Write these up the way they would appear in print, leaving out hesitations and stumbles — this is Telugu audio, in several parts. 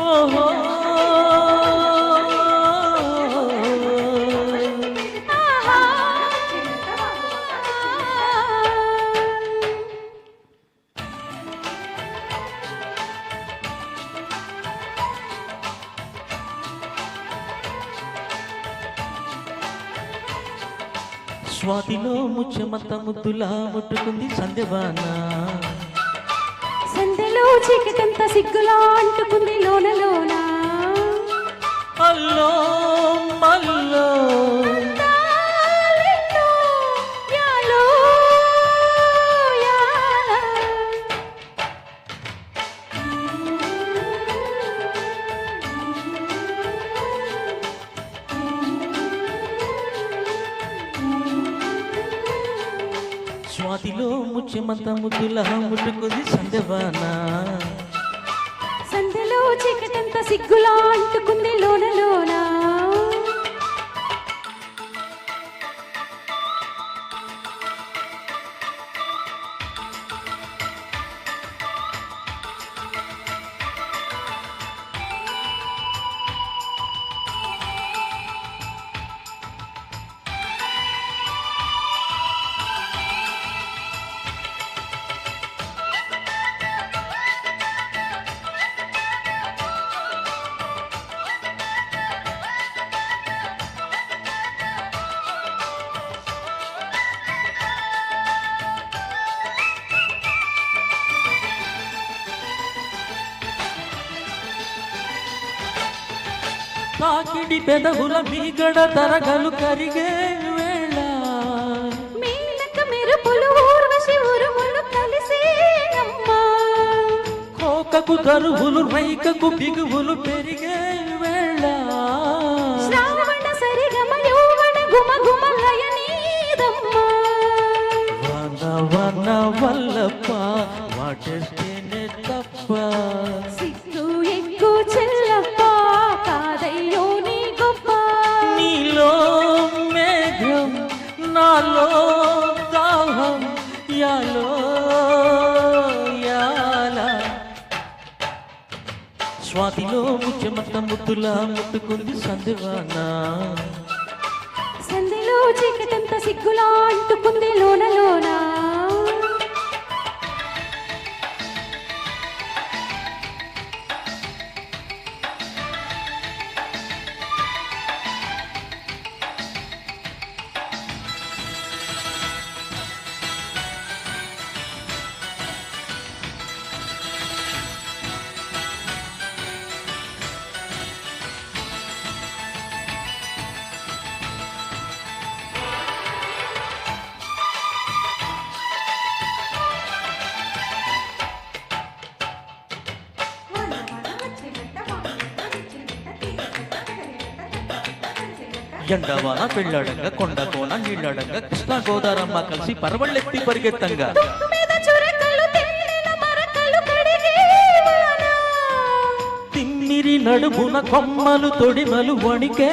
ఓహో స్వాతిలో ముచ్చమంత ముద్దులా ముట్టుకుంది సంధ్యవాన సంధ్యలో చీకటంత సిగ్గులా అంటుకుంది లోన లోన అల్లో మల్లో యాలో యాల స్వాతిలో ముచ్చమంత ముద్దులా ముట్టుకుంది సంధ్యవాన సంధ్యలో చీకటంత సిగ్గులా అంటుకుంది లోన లోన తాకిడి పెదవుల మీగడ తరగలు కరిగే వేళ మీనక మెరుపులు ఊర్వశి ఉరుములు కలిసేనమ్మా కోకకు తరువులు రైకకు బిగువులు పెరిగే వేళ శ్రావణ సరిగమ యౌవన గుమ గుమ లయనీదమ్మా వన వన వల్లప్ప వాటేస్తేనే తప్ప సిగ్గు ఎగ్గు చెల్లప్ప కాదయ్యో నీ గొప్ప నీలో మేఘం నాలో దాహం యాలో యాల స్వాతిలో ముచ్చమంత ముద్దులా ముట్టుకుంది సంధ్యవాన సంధిలో చీకటంత సిగ్గులా అంటుకుంది లోన లోన ఎండవాన పెళ్ళాడంగా కొండ కోన నీళ్ళాడంగా కృష్ణ గోదారమ్మ కలిసి పరవళ్ళెత్తి పరిగెత్తంగా తుమ్ము మీద చురకలు తేనెల మరకలు కడిగే వాన తిమ్మిరి నడుమున కొమ్మలు తొడిమలు వణికే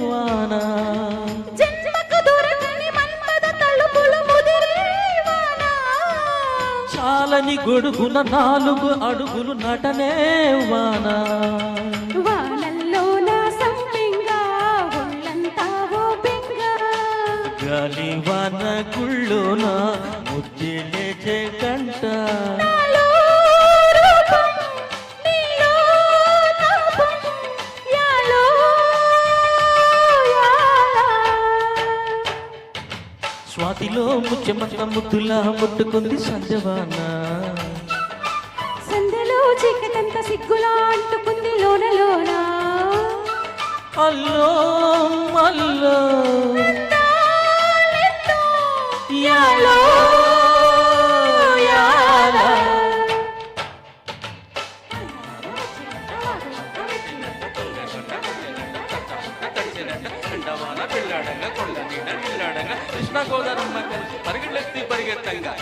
వాన జన్మకు దొరకని మన్మద తలుపులు ముదిరే వాన చాలని గొడుగున 4 అడుగులు నటనే వాన వానల్లో నా సంపెంగా ఒళ్ళంతా ఓ బెంగ గాలి వాన గుళ్ళోన ముద్దే లేచే కంట నాలో రూపం నీలో తాపం యాలో యాల స్వాతిలో ముచ్చమంత ముద్దులా ముట్టుకుంది సంధ్యవాన సంధ్యలో చీకటంత సిగ్గులా అంటుకుంది లోన లోన అల్లో మల్లో యాలో యాల కృష్ణ గోదావరమ్మ కలిసి పరిగెత్తి పరిగెత్తంగా